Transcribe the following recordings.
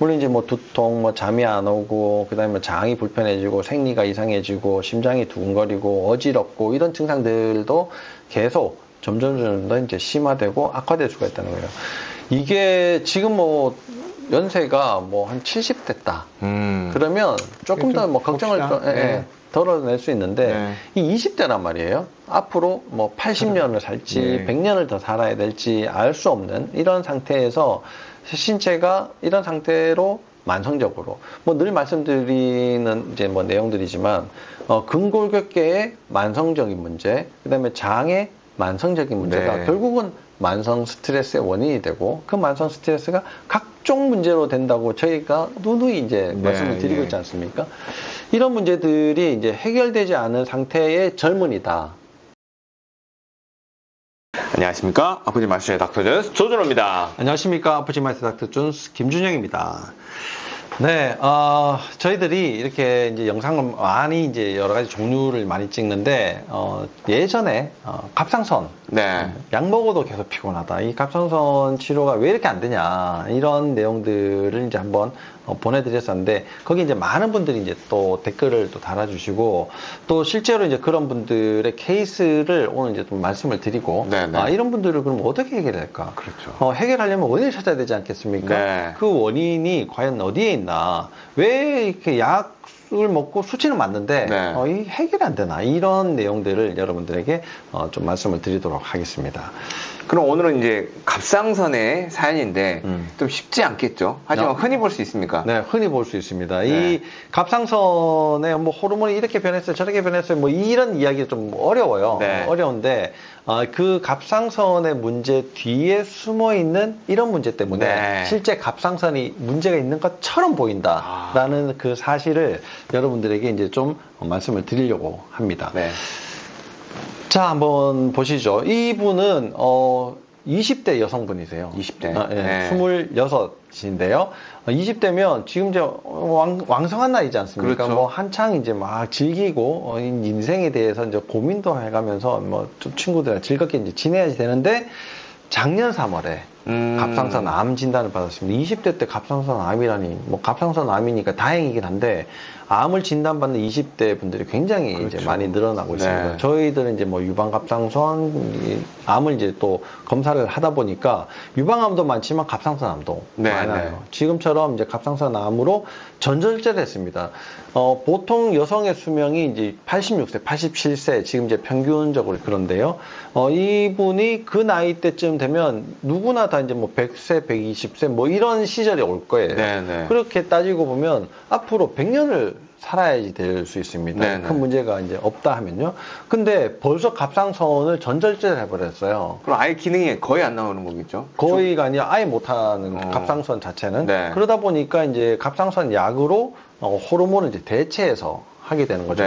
물론 이제 뭐 두통, 뭐 잠이 안 오고, 그 다음에 뭐 장이 불편해지고, 생리가 이상해지고, 심장이 두근거리고, 어지럽고, 이런 증상들도 계속 점점 더 이제 심화되고 악화될 수가 있다는 거예요. 이게 지금 뭐 연세가 뭐 한 70 됐다. 그러면 조금 더 뭐 걱정을 덜어낼 수 있는데 이 20대란 말이에요. 앞으로 뭐 80년을 살지 100년을 더 살아야 될지 알 수 없는 이런 상태에서 신체가 이런 상태로 만성적으로 뭐 늘 말씀드리는 이제 뭐 내용들이지만 근골격계의 만성적인 문제, 그다음에 장의 만성적인 문제가 결국은 만성 스트레스의 원인이 되고 그 만성 스트레스가 각종 문제로 된다고 저희가 누누이 이제 말씀을 드리고 있지 않습니까? 이런 문제들이 이제 해결되지 않은 상태의 젊은이다. 안녕하십니까. 아프지 마스터의 닥터존스 조준호입니다. 안녕하십니까. 아프지 마스터 닥터존스 김준영입니다. 네, 저희들이 이렇게 이제 영상을 많이 이제 여러 가지 종류를 많이 찍는데, 예전에, 갑상선. 약 먹어도 계속 피곤하다. 이 갑상선 치료가 왜 이렇게 안 되냐. 이런 내용들을 이제 한번 보내드렸었는데, 거기 이제 많은 분들이 이제 또 댓글을 또 달아주시고, 또 실제로 이제 그런 분들의 케이스를 오늘 이제 좀 말씀을 드리고, 이런 분들을 그럼 어떻게 해결할까? 그렇죠. 해결하려면 원인을 찾아야 되지 않겠습니까? 그 원인이 과연 어디에 있나? 왜 이렇게 약을 먹고 수치는 맞는데, 이 해결이 안 되나? 이런 내용들을 여러분들에게 좀 말씀을 드리도록 하겠습니다. 그럼 오늘은 이제 갑상선의 사연인데 좀 쉽지 않겠죠? 하지만 흔히 볼 수 있습니까? 네, 흔히 볼 수 있습니다. 이 갑상선에 뭐 호르몬이 이렇게 변했어요, 저렇게 변했어요, 뭐 이런 이야기가 좀 어려워요. 어려운데 그 갑상선의 문제 뒤에 숨어 있는 이런 문제 때문에 실제 갑상선이 문제가 있는 것처럼 보인다라는 그 사실을 여러분들에게 이제 좀 말씀을 드리려고 합니다. 자, 한번 보시죠. 이분은 20대 여성분이세요. 20대. 26인데요. 20대면 지금 이제 왕성한 나이지 않습니까? 그렇죠. 뭐 한창 이제 막 즐기고 인생에 대해서 이제 고민도 해가면서 뭐 좀 친구들이랑 즐겁게 이제 지내야지 되는데 작년 3월에 갑상선 암 진단을 받았습니다. 20대 때 갑상선 암이라니, 뭐 갑상선 암이니까 다행이긴 한데 암을 진단받는 20대 분들이 굉장히 이제 많이 늘어나고 있습니다. 저희들은 이제 뭐 유방갑상선 암을 이제 또 검사를 하다 보니까 유방암도 많지만 갑상선 암도 많아요. 지금처럼 이제 갑상선 암으로 전절제를 했습니다. 보통 여성의 수명이 이제 86세, 87세, 지금 이제 평균적으로 그런데요. 이분이 그 나이 때쯤 되면 누구나 다 이제 뭐 100세, 120세 뭐 이런 시절이 올 거예요. 그렇게 따지고 보면 앞으로 100년을 살아야지 될 수 있습니다. 큰 문제가 이제 없다 하면요. 근데 벌써 갑상선을 전절제를 해버렸어요. 그럼 아예 기능이 거의 안 나오는 거겠죠? 거의가 아니라 아예 못하는 갑상선 자체는. 그러다 보니까 이제 갑상선 약으로 호르몬을 이제 대체해서 하게 되는 거죠.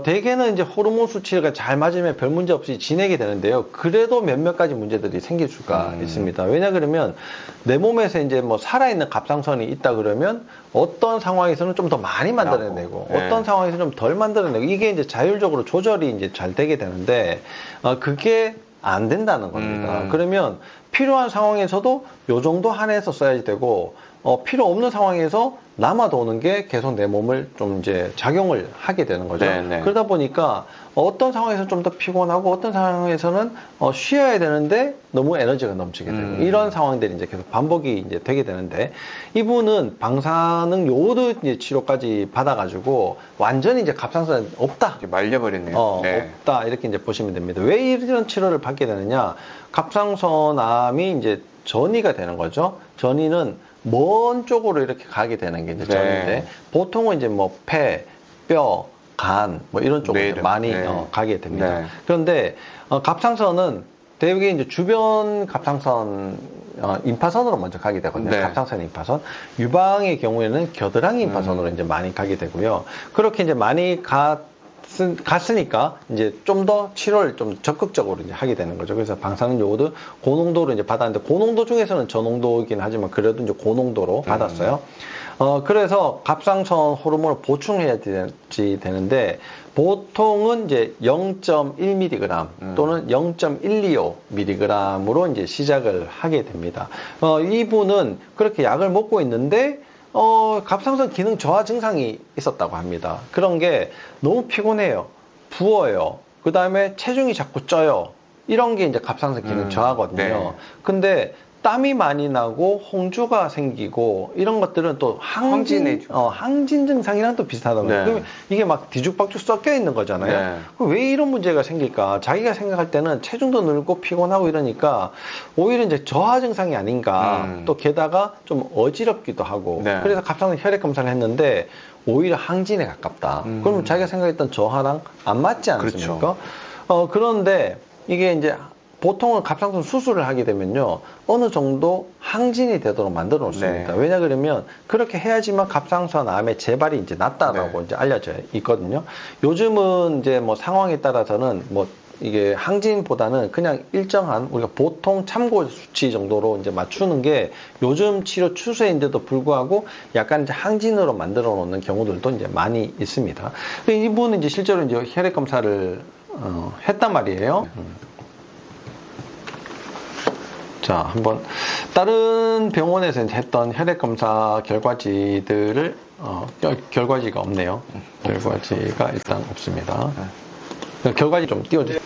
대개는 이제 호르몬 수치가 잘 맞으면 별 문제 없이 지내게 되는데요. 그래도 몇몇 가지 문제들이 생길 수가 있습니다. 왜냐 그러면 내 몸에서 이제 뭐 살아있는 갑상선이 있다 그러면 어떤 상황에서는 좀 더 많이 만들어내고 어떤 상황에서는 좀 덜 만들어내고 이게 이제 자율적으로 조절이 이제 잘 되게 되는데 그게 안 된다는 겁니다. 그러면 필요한 상황에서도 요 정도 한해서 써야지 되고 필요 없는 상황에서 남아도 오는 게 계속 내 몸을 좀 이제 작용을 하게 되는 거죠. 그러다 보니까 어떤 상황에서는 좀 더 피곤하고 어떤 상황에서는 쉬어야 되는데 너무 에너지가 넘치게 되고 이런 상황들이 이제 계속 반복이 이제 되게 되는데 이분은 방사능 요오드 이제 치료까지 받아가지고 완전히 이제 갑상선 없다. 말려버렸네요. 없다. 이렇게 이제 보시면 됩니다. 왜 이런 치료를 받게 되느냐? 갑상선암이 이제 전이가 되는 거죠. 전이는 먼 쪽으로 이렇게 가게 되는 게 이제 전인데 보통은 이제 뭐 폐, 뼈, 간 뭐 이런 쪽으로 많이 가게 됩니다. 그런데 갑상선은 대개 이제 주변 갑상선 임파선으로 먼저 가게 되거든요. 갑상선 임파선. 유방의 경우에는 겨드랑이 임파선으로 이제 많이 가게 되고요. 그렇게 이제 많이 갔으니까 이제 좀 더 치료를 좀 적극적으로 이제 하게 되는 거죠. 그래서 방사능 요오드 고농도로 이제 받았는데 고농도 중에서는 저농도이긴 하지만 그래도 이제 고농도로 받았어요. 그래서 갑상선 호르몬을 보충해야 되는데 보통은 이제 0.1mg 또는 0.125mg으로 이제 시작을 하게 됩니다. 이분은 그렇게 약을 먹고 있는데 갑상선 기능 저하 증상이 있었다고 합니다. 그런 게 너무 피곤해요. 부어요. 그 다음에 체중이 자꾸 쪄요. 이런 게 이제 갑상선 기능 저하거든요. 네. 근데 땀이 많이 나고 홍주가 생기고 이런 것들은 또 항진 증상이랑 또 비슷하다고. 네. 그러면 이게 막 뒤죽박죽 섞여 있는 거잖아요. 네. 그럼 왜 이런 문제가 생길까? 자기가 생각할 때는 체중도 늘고 피곤하고 이러니까 오히려 이제 저하 증상이 아닌가. 또 게다가 좀 어지럽기도 하고. 네. 그래서 갑상선 혈액 검사를 했는데 오히려 항진에 가깝다. 그러면 자기가 생각했던 저하랑 안 맞지 않습니까? 그렇죠. 그런데 이게 이제 보통은 갑상선 수술을 하게 되면요, 어느 정도 항진이 되도록 만들어 놓습니다. 네. 왜냐 그러면 그렇게 해야지만 갑상선 암의 재발이 이제 낫다라고 네. 이제 알려져 있거든요. 요즘은 이제 뭐 상황에 따라서는 뭐 이게 항진보다는 그냥 일정한 우리가 보통 참고 수치 정도로 이제 맞추는 게 요즘 치료 추세인데도 불구하고 약간 이제 항진으로 만들어 놓는 경우들도 이제 많이 있습니다. 근데 이분은 이제 실제로 이제 혈액 검사를 했단 말이에요. 자, 한번 다른 병원에서 했던 혈액 검사 결과지들을 결과지가 없네요. 결과지가 일단 없습니다. 결과지 좀 띄워주세요.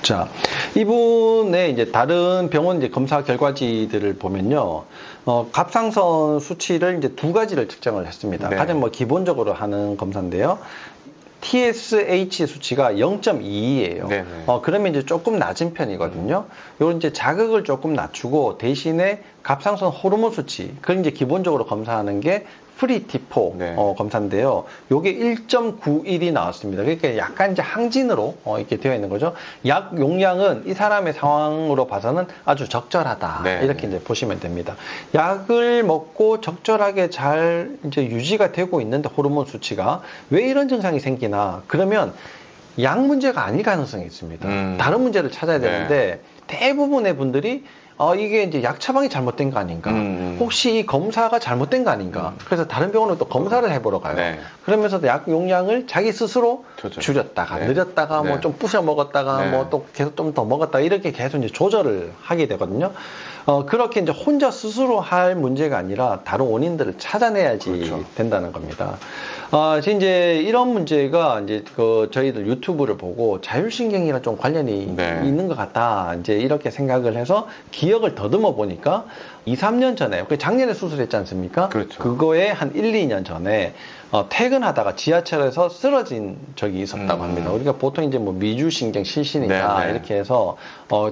자, 이분의 이제 다른 병원 이제 검사 결과지들을 보면요, 갑상선 수치를 이제 두 가지를 측정을 했습니다. 네. 가장 뭐 기본적으로 하는 검사인데요. TSH 수치가 0.22예요. 그러면 이제 조금 낮은 편이거든요. 요런 이제 자극을 조금 낮추고 대신에 갑상선 호르몬 수치, 그걸 이제 기본적으로 검사하는 게 프리T4 검사인데요. 요게 1.91이 나왔습니다. 그러니까 약간 이제 항진으로 이렇게 되어 있는 거죠. 약 용량은 이 사람의 상황으로 봐서는 아주 적절하다. 이렇게 이제 보시면 됩니다. 약을 먹고 적절하게 잘 이제 유지가 되고 있는데 호르몬 수치가 왜 이런 증상이 생기나? 그러면 약 문제가 아닐 가능성이 있습니다. 다른 문제를 찾아야 되는데 대부분의 분들이 이게 이제 약 처방이 잘못된 거 아닌가? 혹시 이 검사가 잘못된 거 아닌가? 그래서 다른 병원으로 또 검사를 해보러 가요. 그러면서 약 용량을 자기 스스로 줄였다가 늘렸다가 뭐 좀 부셔 먹었다가 뭐 또 계속 좀 더 먹었다가 이렇게 계속 이제 조절을 하게 되거든요. 그렇게 이제 혼자 스스로 할 문제가 아니라 다른 원인들을 찾아내야지 된다는 겁니다. 이제 이런 문제가 이제 저희들 유튜브를 보고 자율신경이랑 좀 관련이 있는 것 같다. 이제 이렇게 생각을 해서 기억을 더듬어 보니까 2, 3년 전에, 작년에 수술했지 않습니까? 그거에 한 1, 2년 전에 퇴근하다가 지하철에서 쓰러진 적이 있었다고 합니다. 우리가 보통 이제 뭐 미주신경 실신이다 이렇게 해서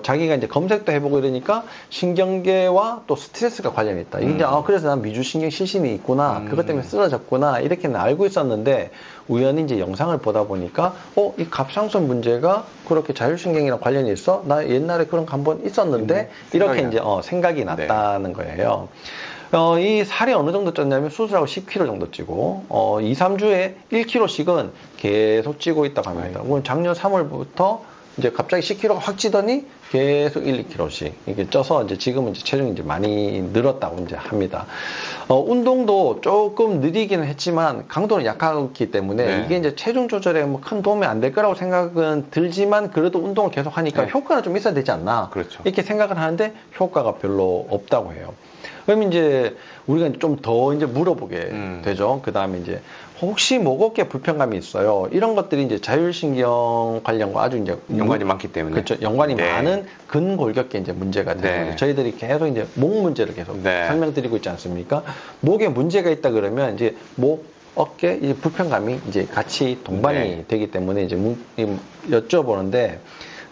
자기가 이제 검색도 해보고 이러니까 신경계와 또 스트레스가 관련이 있다. 이제 그래서 난 미주신경 실신이 있구나. 그것 때문에 쓰러졌구나. 이렇게는 알고 있었는데 우연히 이제 영상을 보다 보니까 이 갑상선 문제가 그렇게 자율신경이랑 관련이 있어? 나 옛날에 그런 거 한번 있었는데 이렇게 이제 생각이 났다는 거예요. 이 살이 어느 정도 쪘냐면 수술하고 10kg 정도 찌고 2, 3주에 1kg씩은 계속 찌고 있다고 합니다. 작년 3월부터 이제 갑자기 10kg가 확 찌더니 계속 1, 2kg씩 이게 쪄서 이제 지금은 이제 체중이 이제 많이 늘었다고 이제 합니다. 운동도 조금 느리기는 했지만 강도는 약하기 때문에 이게 이제 체중 조절에 뭐 큰 도움이 안 될 거라고 생각은 들지만 그래도 운동을 계속 하니까 효과는 좀 있어야 되지 않나 이렇게 생각을 하는데 효과가 별로 없다고 해요. 그러면 이제 우리가 좀 더 이제 물어보게 되죠. 그 다음에 이제 혹시 목 어깨 불편감이 있어요. 이런 것들이 이제 자율신경 관련과 아주 이제 연관이 많기 때문에 그렇죠. 연관이 많은 근골격계 이제 문제가 되는 거죠. 저희들이 계속 이제 목 문제를 계속 설명드리고 있지 않습니까? 목에 문제가 있다 그러면 이제 목 어깨 이제 불편감이 이제 같이 동반이 되기 때문에 이제 여쭤보는데.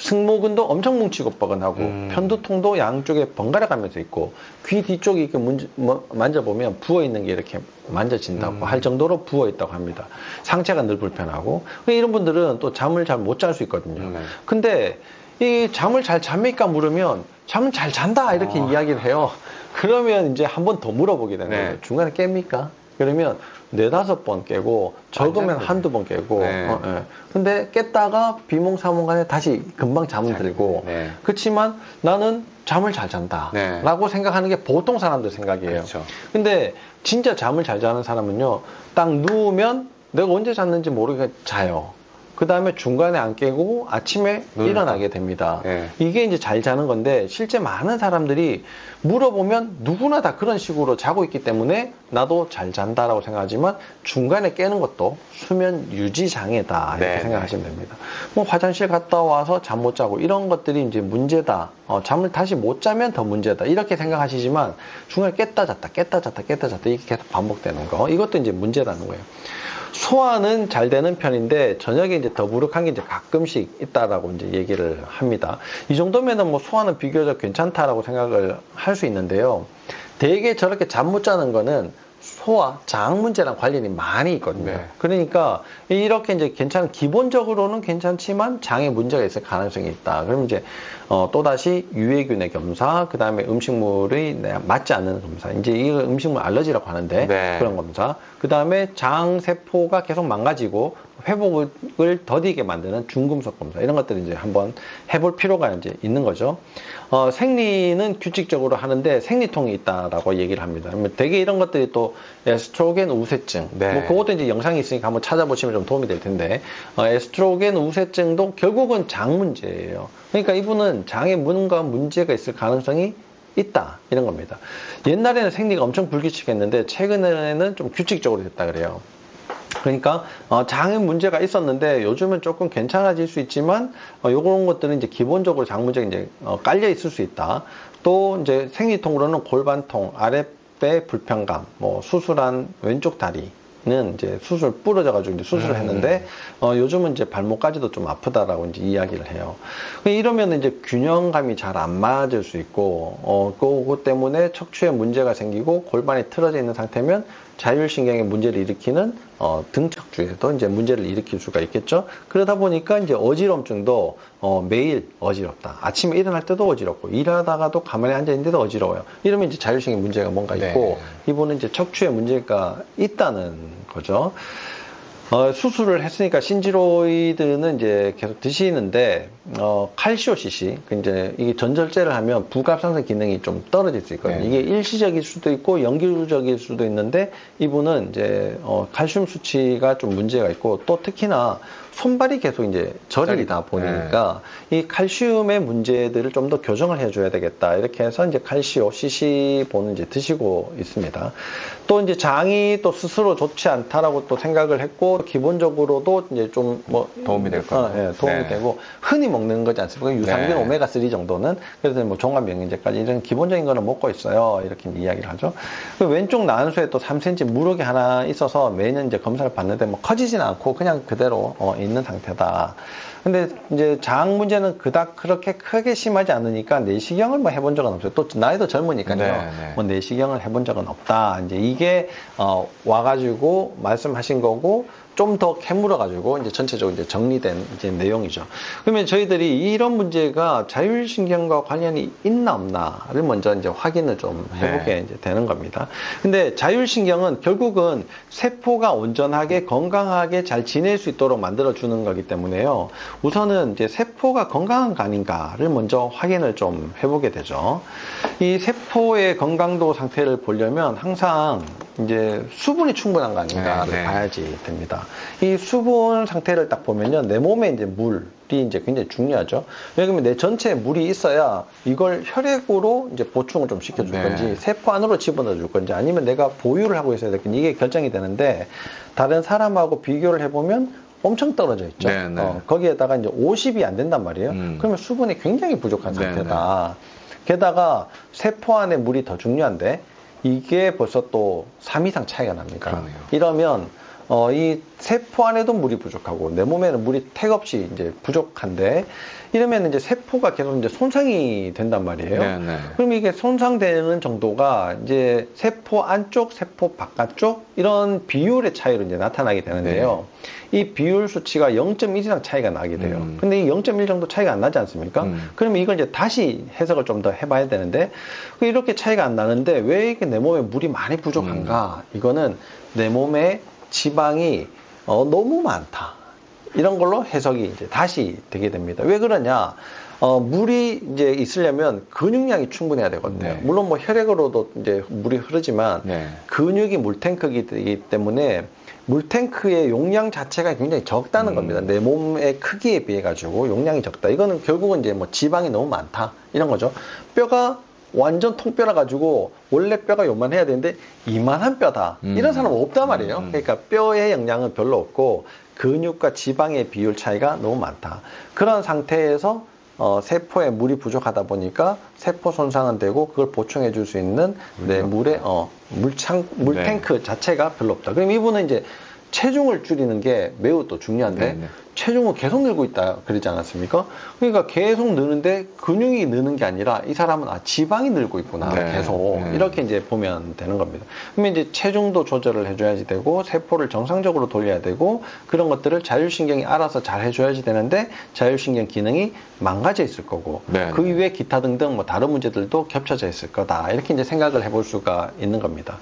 승모근도 엄청 뭉치고 뻐근하고 편두통도 양쪽에 번갈아 가면서 있고 귀 뒤쪽이 이렇게 만져보면 부어있는 게 이렇게 만져진다고 할 정도로 부어있다고 합니다. 상체가 늘 불편하고 이런 분들은 또 잠을 잘 못 잘 수 있거든요. 근데 이 잠을 잘 잡니까 물으면 잠은 잘 잔다 이렇게 이야기를 해요. 그러면 이제 한 번 더 물어보게 되는 거예요. 중간에 깹니까? 그러면 4-5번 깨고 적으면 한두 번 깨고 근데 깼다가 비몽사몽간에 다시 금방 잠은 들고 그렇지만 나는 잠을 잘 잔다 라고 생각하는 게 보통 사람들 생각이에요. 근데 진짜 잠을 잘 자는 사람은요 딱 누우면 내가 언제 잤는지 모르게 자요. 그 다음에 중간에 안 깨고 아침에 일어나게 됩니다. 네. 이게 이제 잘 자는 건데 실제 많은 사람들이 물어보면 누구나 다 그런 식으로 자고 있기 때문에 나도 잘 잔다라고 생각하지만 중간에 깨는 것도 수면 유지 장애다 이렇게 네. 생각하시면 됩니다. 뭐 화장실 갔다 와서 잠 못 자고 이런 것들이 이제 문제다. 잠을 다시 못 자면 더 문제다 이렇게 생각하시지만 중간에 깼다 잤다 깼다 잤다 깼다 잤다 이게 계속 반복되는 거 이것도 이제 문제라는 거예요. 소화는 잘 되는 편인데 저녁에 이제 더부룩한 게 이제 가끔씩 있다라고 이제 얘기를 합니다. 이 정도면은 뭐 소화는 비교적 괜찮다라고 생각을 할 수 있는데요. 대개 저렇게 잠 못 자는 거는 소화, 장 문제랑 관련이 많이 있거든요. 네. 그러니까 이렇게 이제 기본적으로는 괜찮지만 장에 문제가 있을 가능성이 있다. 그럼 이제 또다시 유해균의 검사, 그 다음에 음식물이 맞지 않는 검사. 이제 이 음식물 알러지라고 하는데 네. 그런 검사. 그 다음에 장 세포가 계속 망가지고 회복을 더디게 만드는 중금속 검사. 이런 것들을 이제 한번 해볼 필요가 이제 있는 거죠. 생리는 규칙적으로 하는데 생리통이 있다라고 얘기를 합니다. 되게 이런 것들이 또 에스트로겐 우세증. 네. 뭐 그것도 이제 영상이 있으니까 한번 찾아보시면 좀 도움이 될 텐데 에스트로겐 우세증도 결국은 장 문제예요. 그러니까 이분은 장에 뭔가 문제가 있을 가능성이 있다 이런 겁니다. 옛날에는 생리가 엄청 불규칙했는데 최근에는 좀 규칙적으로 됐다 그래요. 그러니까 장에 문제가 있었는데 요즘은 조금 괜찮아질 수 있지만 요런 것들은 이제 기본적으로 장 문제가 이제 깔려 있을 수 있다. 또 이제 생리통으로는 골반통, 아랫배 불편감, 뭐 수술한 왼쪽 다리는 이제 수술 부러져가지고 이제 수술을 했는데 요즘은 이제 발목까지도 좀 아프다라고 이제 이야기를 해요. 이러면 이제 균형감이 잘 안 맞을 수 있고 그것 때문에 척추에 문제가 생기고 골반이 틀어져 있는 상태면 자율신경에 문제를 일으키는 등척주에도 이제 문제를 일으킬 수가 있겠죠. 그러다 보니까 이제 어지럼증도 매일 어지럽다. 아침에 일어날 때도 어지럽고 일하다가도 가만히 앉아 있는데도 어지러워요. 이러면 이제 자율신경 문제가 뭔가 있고 네. 이분은 이제 척추에 문제가 있다는 거죠. 수술을 했으니까 신지로이드는 이제 계속 드시는데 칼시오시시 이제 이게 전절제를 하면 부갑상선 기능이 좀 떨어질 수 있거든요. 네. 이게 일시적일 수도 있고 영구적일 수도 있는데 이분은 이제 칼슘 수치가 좀 문제가 있고 또 특히나 손발이 계속 이제 저리다 보니까 네. 이 칼슘의 문제들을 좀 더 교정을 해줘야 되겠다. 이렇게 해서 이제 칼시오, CC본을 이제 드시고 있습니다. 또 이제 장이 또 스스로 좋지 않다라고 또 생각을 했고 기본적으로도 이제 좀 뭐 도움이 될 거고, 네, 도움이 네. 되고 흔히 먹는 거지 않습니까? 유산균 네. 오메가3 정도는 그래서 뭐 종합영양제까지 이런 기본적인 거는 먹고 있어요. 이렇게 이야기를 하죠. 왼쪽 난수에 또 3cm 무릎이 하나 있어서 매년 이제 검사를 받는데 뭐 커지진 않고 그냥 그대로 있는 상태다. 근데 이제 장 문제는 그닥 그렇게 크게 심하지 않으니까 내시경을 뭐 해본 적은 없어요. 또 나이도 젊으니까요. 네, 네. 뭐 내시경을 해본 적은 없다. 이제 이게 와가지고 말씀하신 거고 좀 더 캐물어가지고 이제 전체적으로 이제 정리된 이제 내용이죠. 그러면 저희들이 이런 문제가 자율신경과 관련이 있나 없나를 먼저 이제 확인을 좀 해보게 네. 이제 되는 겁니다. 근데 자율신경은 결국은 세포가 온전하게 건강하게 잘 지낼 수 있도록 만들어주는 거기 때문에요. 우선은 이제 세포가 건강한가 아닌가를 먼저 확인을 좀 해보게 되죠. 이 세포의 건강도 상태를 보려면 항상 이제 수분이 충분한가 아닌가를 네. 봐야지 됩니다. 이 수분 상태를 딱 보면요. 내 몸에 이제 물이 이제 굉장히 중요하죠. 왜냐면 내 전체에 물이 있어야 이걸 혈액으로 이제 보충을 좀 시켜줄 네. 건지, 세포 안으로 집어넣어 줄 건지, 아니면 내가 보유를 하고 있어야 될 건지, 이게 결정이 되는데, 다른 사람하고 비교를 해보면 엄청 떨어져 있죠. 네, 네. 거기에다가 이제 50이 안 된단 말이에요. 그러면 수분이 굉장히 부족한 상태다. 네, 네. 게다가 세포 안에 물이 더 중요한데, 이게 벌써 또 3 이상 차이가 납니다. 그러네요. 이러면 이 세포 안에도 물이 부족하고 내 몸에는 물이 택없이 이제 부족한데 이러면 이제 세포가 계속 이제 손상이 된단 말이에요. 네네. 그럼 이게 손상되는 정도가 이제 세포 안쪽, 세포 바깥쪽 이런 비율의 차이로 이제 나타나게 되는데요. 네. 이 비율 수치가 0.1 이상 차이가 나게 돼요. 근데 이 0.1 정도 차이가 안 나지 않습니까? 그러면 이걸 이제 다시 해석을 좀 더 해봐야 되는데 이렇게 차이가 안 나는데 왜 이게 내 몸에 물이 많이 부족한가? 이거는 내 몸에 지방이 너무 많다. 이런 걸로 해석이 이제 다시 되게 됩니다. 왜 그러냐? 물이 이제 있으려면 근육량이 충분해야 되거든요. 네. 물론 뭐 혈액으로도 이제 물이 흐르지만 네. 근육이 물탱크이기 때문에 물탱크의 용량 자체가 굉장히 적다는 겁니다. 내 몸의 크기에 비해 가지고 용량이 적다. 이거는 결국은 이제 뭐 지방이 너무 많다 이런 거죠. 뼈가 완전 통뼈라 가지고 원래 뼈가 요만해야 되는데 이만한 뼈다 이런 사람은 없단 말이에요. 그러니까 뼈의 영양은 별로 없고 근육과 지방의 비율 차이가 너무 많다. 그런 상태에서 세포에 물이 부족하다 보니까 세포 손상은 되고 그걸 보충해 줄 수 있는 내 물의 물탱크 네. 자체가 별로 없다. 그럼 이분은 이제 체중을 줄이는 게 매우 또 중요한데 네. 체중은 계속 늘고 있다 그러지 않았습니까? 그러니까 계속 느는데 근육이 느는 게 아니라 이 사람은 지방이 늘고 있구나 네. 계속 이렇게 이제 보면 되는 겁니다. 그러면 이제 체중도 조절을 해줘야지 되고 세포를 정상적으로 돌려야 되고 그런 것들을 자율신경이 알아서 잘 해줘야지 되는데 자율신경 기능이 망가져 있을 거고 네. 그 이외에 기타 등등 뭐 다른 문제들도 겹쳐져 있을 거다 이렇게 이제 생각을 해볼 수가 있는 겁니다.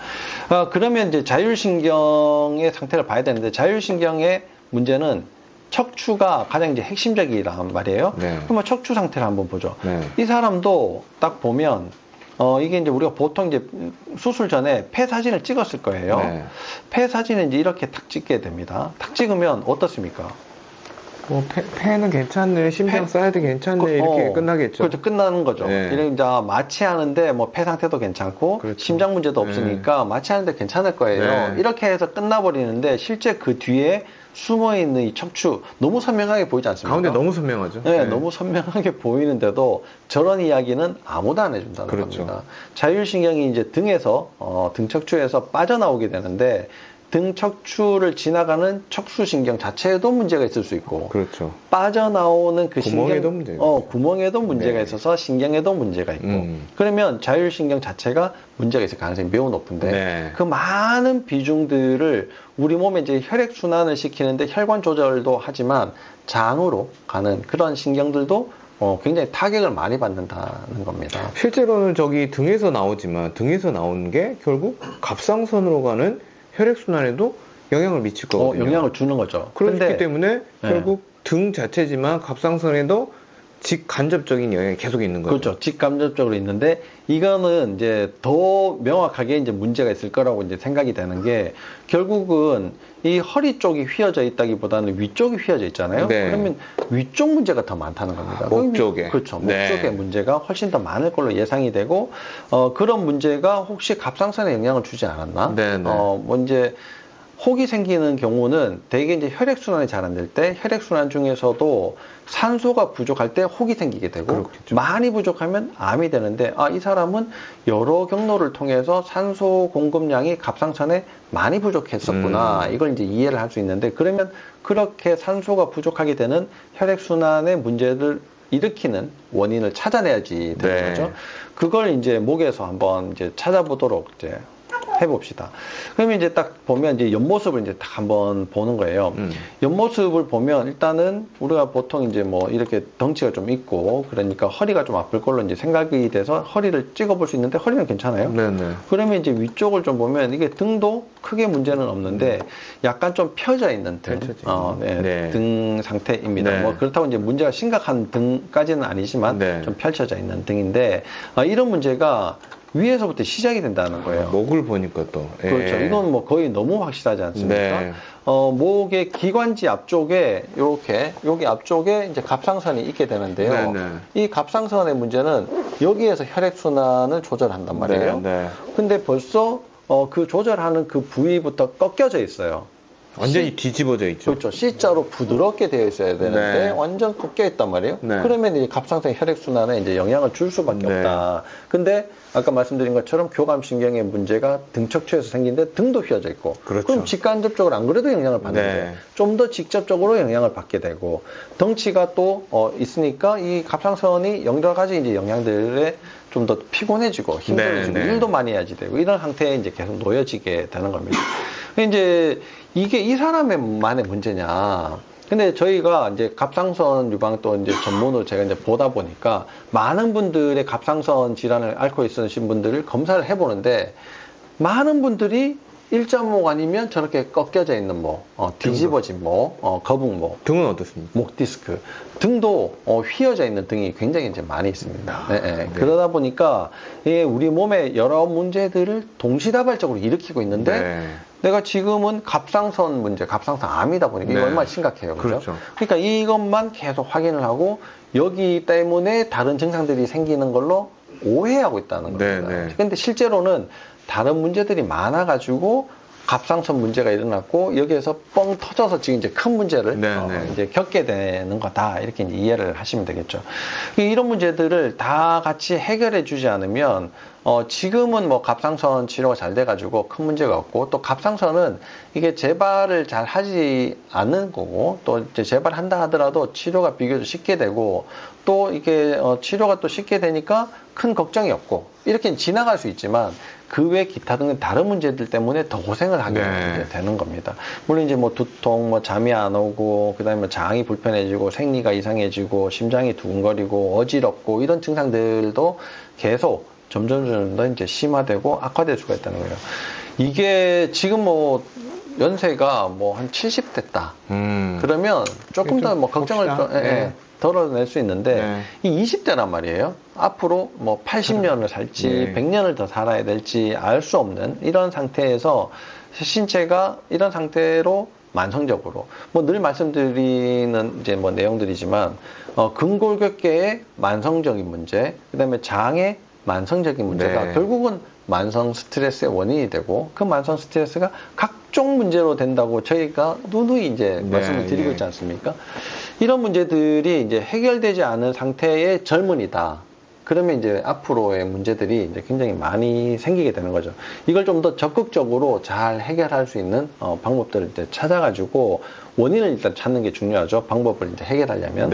그러면 이제 자율신경의 상태를 봐야 되는데 자율신경의 문제는 척추가 가장 이제 핵심적이란 말이에요. 네. 그러면 척추 상태를 한번 보죠. 네. 이 사람도 딱 보면 이게 이제 우리가 보통 이제 수술 전에 폐 사진을 찍었을 거예요. 네. 폐 사진을 이제 이렇게 탁 찍게 됩니다. 탁 찍으면 어떻습니까? 폐는 괜찮네, 심장 사이드 괜찮네, 이렇게 끝나겠죠. 그렇죠, 끝나는 거죠. 네. 이렇게 이제 마취하는데 뭐 폐 상태도 괜찮고 그렇죠. 심장 문제도 없으니까 마취하는데 괜찮을 거예요. 네. 이렇게 해서 끝나버리는데 실제 그 뒤에 숨어있는 이 척추 너무 선명하게 보이지 않습니까? 가운데 너무 선명하죠. 네, 너무 선명하게 보이는데도 저런 이야기는 아무도 안 해준다는 그렇죠. 겁니다. 자율신경이 이제 등에서 등 척추에서 빠져나오게 되는데 등 척추를 지나가는 척수신경 자체에도 문제가 있을 수 있고 그렇죠. 빠져나오는 그 구멍에도 문제가 구멍에도 문제가 네. 있어서 신경에도 문제가 있고 그러면 자율신경 자체가 문제가 있을 가능성이 매우 높은데 네. 그 많은 비중들을 우리 몸에 이제 혈액순환을 시키는데 혈관 조절도 하지만 장으로 가는 그런 신경들도 굉장히 타격을 많이 받는다는 겁니다. 실제로는 저기 등에서 나오지만 등에서 나오는 게 결국 갑상선으로 가는 혈액순환에도 영향을 미칠 거거든요. 영향을 주는 거죠. 그렇기 때문에 결국 등 자체지만 갑상선에도 직간접적인 영향이 계속 있는 거죠. 그렇죠. 직간접적으로 있는데 이거는 이제 더 명확하게 이제 문제가 있을 거라고 이제 생각이 되는 게 결국은 이 허리 쪽이 휘어져 있다기보다는 위쪽이 휘어져 있잖아요. 네. 그러면 위쪽 문제가 더 많다는 겁니다. 목 쪽에. 그렇죠. 목 네. 쪽의 문제가 훨씬 더 많을 걸로 예상이 되고 그런 문제가 혹시 갑상선에 영향을 주지 않았나? 네, 네. 뭐 이제 혹이 생기는 경우는 대개 이제 혈액순환이 잘 안 될 때 혈액순환 중에서도 산소가 부족할 때 혹이 생기게 되고 그렇겠죠. 많이 부족하면 암이 되는데 이 사람은 여러 경로를 통해서 산소 공급량이 갑상선에 많이 부족했었구나 이걸 이제 이해를 할 수 있는데 그러면 그렇게 산소가 부족하게 되는 혈액순환의 문제를 일으키는 원인을 찾아내야지 되는 네. 거죠. 그걸 이제 목에서 한번 이제 찾아보도록 이제 해봅시다. 그러면 이제 딱 보면 이제 옆모습을 이제 딱 한번 보는 거예요. 옆모습을 보면 일단은 우리가 보통 이제 뭐 이렇게 덩치가 좀 있고 그러니까 허리가 좀 아플 걸로 이제 생각이 돼서 허리를 찍어볼 수 있는데 허리는 괜찮아요. 네네. 그러면 이제 위쪽을 좀 보면 이게 등도 크게 문제는 없는데 약간 좀 펴져 있는 등, 네, 네. 등 상태입니다. 네. 뭐 그렇다고 이제 문제가 심각한 등까지는 아니지만 네. 좀 펼쳐져 있는 등인데 이런 문제가 위에서부터 시작이 된다는 거예요. 목을 보니까 또. 그렇죠. 이건 뭐 거의 너무 확실하지 않습니까? 네. 목의 기관지 앞쪽에 이렇게 여기 앞쪽에 이제 갑상선이 있게 되는데요. 네, 네. 이 갑상선의 문제는 여기에서 혈액순환을 조절한단 말이에요. 네, 네. 근데 벌써 그 조절하는 그 부위부터 꺾여져 있어요. 완전히 뒤집어져 있죠. 그렇죠. C자로 부드럽게 되어 있어야 되는데 네. 완전 꺾여 있단 말이에요. 네. 그러면 이제 갑상선 혈액순환에 이제 영향을 줄 수밖에 네. 없다. 근데 아까 말씀드린 것처럼 교감신경의 문제가 등 척추에서 생기는데 등도 휘어져 있고 그렇죠. 그럼 직간접적으로 안 그래도 영향을 받는데 네. 좀 더 직접적으로 영향을 받게 되고 덩치가 또 있으니까 이 갑상선이 여러 가지 이제 영향들에 좀 더 피곤해지고 힘들어지고 네. 일도 많이 해야지 되고 이런 상태에 이제 계속 놓여지게 되는 겁니다. 이제 이게 이 사람만의 문제냐. 근데 저희가 이제 갑상선 유방 또 이제 전문으로 제가 이제 보다 보니까 많은 분들의 갑상선 질환을 앓고 있으신 분들을 검사를 해보는데 많은 분들이 1.5 아니면 저렇게 꺾여져 있는 모, 뒤집어진 모, 거북모. 등은 어떻습니까? 목 디스크. 등도 휘어져 있는 등이 굉장히 이제 많이 있습니다. 네, 네. 네. 그러다 보니까 우리 몸의 여러 문제들을 동시다발적으로 일으키고 있는데 네. 내가 지금은 갑상선 문제, 갑상선 암이다 보니까 이게 얼마나 심각해요. 그렇죠? 그러니까 이것만 계속 확인을 하고 여기 때문에 다른 증상들이 생기는 걸로 오해하고 있다는 겁니다. 그런데 실제로는 다른 문제들이 많아가지고 갑상선 문제가 일어났고 여기에서 뻥 터져서 지금 이제 큰 문제를 이제 겪게 되는 거다 이렇게 이제 이해를 하시면 되겠죠. 이런 문제들을 다 같이 해결해 주지 않으면 지금은 뭐 갑상선 치료가 잘 돼가지고 큰 문제가 없고 또 갑상선은 이게 재발을 잘 하지 않는 거고 또 이제 재발한다 하더라도 치료가 비교적 쉽게 되고 또 이게 치료가 또 쉽게 되니까 큰 걱정이 없고 이렇게 지나갈 수 있지만 그 외 기타 등의 다른 문제들 때문에 더 고생을 하게 되는 겁니다. 물론 이제 뭐 두통, 뭐 잠이 안 오고, 그 다음에 장이 불편해지고, 생리가 이상해지고, 심장이 두근거리고, 어지럽고, 이런 증상들도 계속 점점 더 이제 심화되고 악화될 수가 있다는 거예요. 이게 지금 뭐 연세가 뭐 한 70 됐다. 그러면 조금 더 뭐 걱정을 좀, 덜어낼 수 있는데 이 20대란 말이에요. 앞으로 뭐 80년을 살지 100년을 더 살아야 될지 알 수 없는 이런 상태에서 신체가 이런 상태로 만성적으로 뭐 늘 말씀드리는 이제 뭐 내용들이지만 근골격계의 만성적인 문제, 그다음에 장의 만성적인 문제가 결국은 만성 스트레스의 원인이 되고 그 만성 스트레스가 각종 문제로 된다고 저희가 누누이 이제 말씀을 드리고 있지 않습니까? 이런 문제들이 이제 해결되지 않은 상태의 젊은이다. 그러면 이제 앞으로의 문제들이 이제 굉장히 많이 생기게 되는 거죠. 이걸 좀 더 적극적으로 잘 해결할 수 있는 방법들을 이제 찾아가지고 원인을 일단 찾는 게 중요하죠. 방법을 이제 해결하려면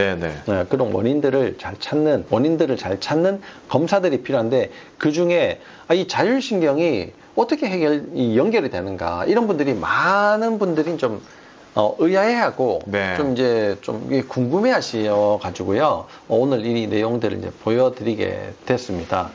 그런 원인들을 잘 찾는 검사들이 필요한데 그 중에 이 자율신경이 어떻게 연결이 되는가 이런 분들이 많은 분들이 좀 의아해하고 좀 궁금해하셔 가지고요. 오늘 이 내용들을 이제 보여드리게 됐습니다.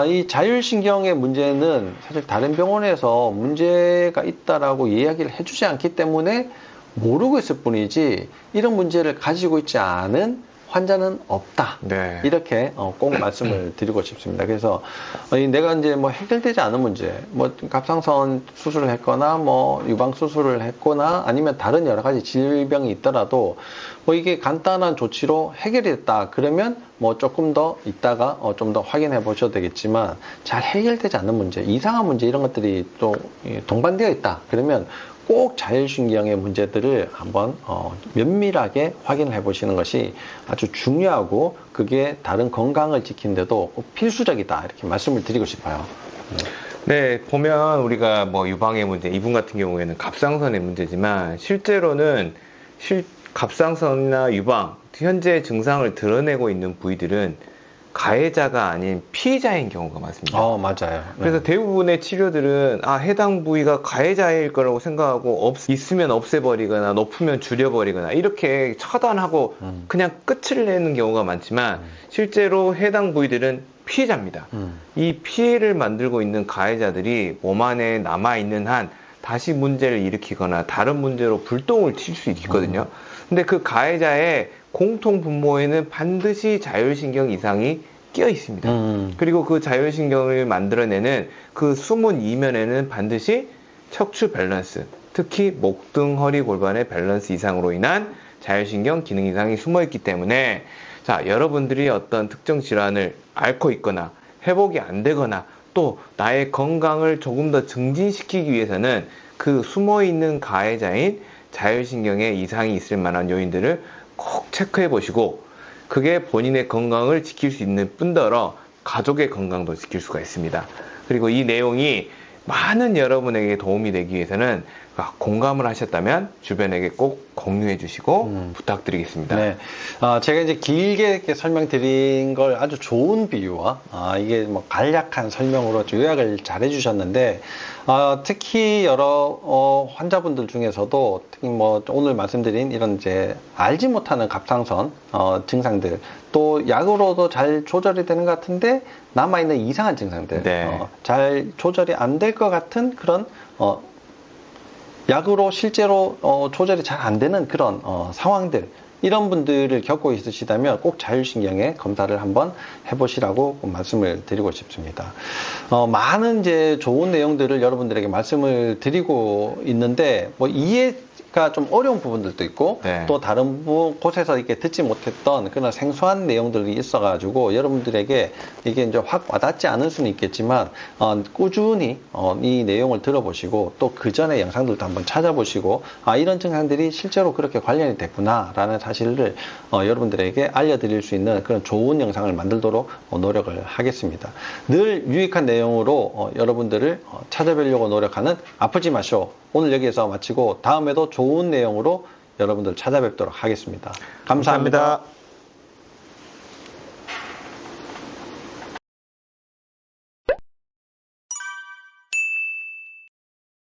이 자율신경의 문제는 사실 다른 병원에서 문제가 있다라고 이야기를 해주지 않기 때문에 모르고 있을 뿐이지 이런 문제를 가지고 있지 않은 환자는 없다. 이렇게 꼭 말씀을 드리고 싶습니다. 그래서 내가 이제 뭐 해결되지 않은 문제, 뭐 갑상선 수술을 했거나 뭐 유방 수술을 했거나 아니면 다른 여러 가지 질병이 있더라도 뭐 이게 간단한 조치로 해결이 됐다. 그러면 뭐 조금 더 있다가 좀 더 확인해 보셔도 되겠지만 잘 해결되지 않는 문제, 이상한 문제 이런 것들이 또 동반되어 있다. 그러면 꼭 자율신경의 문제들을 한번 면밀하게 확인을 해보시는 것이 아주 중요하고 그게 다른 건강을 지키는데도 꼭 필수적이다 이렇게 말씀을 드리고 싶어요. 네, 보면 우리가 뭐 유방의 문제, 이분 같은 경우에는 갑상선의 문제지만 실제로는 갑상선이나 유방 현재 증상을 드러내고 있는 부위들은 가해자가 아닌 피해자인 경우가 많습니다. 맞아요. 그래서 대부분의 치료들은 해당 부위가 가해자일 거라고 생각하고 있으면 없애버리거나 높으면 줄여버리거나 이렇게 처단하고 그냥 끝을 내는 경우가 많지만 실제로 해당 부위들은 피해자입니다. 이 피해를 만들고 있는 가해자들이 몸 안에 남아있는 한 다시 문제를 일으키거나 다른 문제로 불똥을 튈 수 있거든요. 근데 그 가해자의 공통 분모에는 반드시 자율신경 이상이 끼어 있습니다. 그리고 그 자율신경을 만들어내는 그 숨은 이면에는 반드시 척추 밸런스, 특히 목, 등, 허리, 골반의 밸런스 이상으로 인한 자율신경 기능 이상이 숨어 있기 때문에 자, 여러분들이 어떤 특정 질환을 앓고 있거나 회복이 안 되거나 또 나의 건강을 조금 더 증진시키기 위해서는 그 숨어 있는 가해자인 자율신경에 이상이 있을 만한 요인들을 꼭 체크해 보시고 그게 본인의 건강을 지킬 수 있는 뿐더러 가족의 건강도 지킬 수가 있습니다. 그리고 이 내용이 많은 여러분에게 도움이 되기 위해서는 공감을 하셨다면 주변에게 꼭 공유해 주시고 부탁드리겠습니다. 네. 제가 이제 길게 이렇게 설명드린 걸 아주 좋은 비유와 이게 뭐 간략한 설명으로 요약을 잘 해주셨는데 특히 여러 환자분들 중에서도 특히 뭐 오늘 말씀드린 이런 이제 알지 못하는 갑상선 증상들 또 약으로도 잘 조절이 되는 것 같은데 남아있는 이상한 증상들 잘 조절이 안 될 것 같은 그런 약으로 실제로 조절이 잘 안 되는 그런 상황들, 이런 분들을 겪고 있으시다면 꼭 자율신경의 검사를 한번 해보시라고 말씀을 드리고 싶습니다. 많은 이제 좋은 내용들을 여러분들에게 말씀을 드리고 있는데, 뭐 이해가 좀 어려운 부분들도 있고, 네. 또 다른 곳에서 이렇게 듣지 못했던 그런 생소한 내용들이 있어가지고 여러분들에게 이게 이제 확 와닿지 않을 수는 있겠지만, 꾸준히 이 내용을 들어보시고 또 그 전에 영상들도 한번 찾아보시고, 이런 증상들이 실제로 그렇게 관련이 됐구나라는 사실을 여러분들에게 알려드릴 수 있는 그런 좋은 영상을 만들도록 노력을 하겠습니다. 늘 유익한 내용으로 여러분들을 찾아뵈려고 노력하는 아프지 마쇼. 오늘 여기에서 마치고 다음에도 좋은 내용으로 여러분들 찾아뵙도록 하겠습니다. 감사합니다.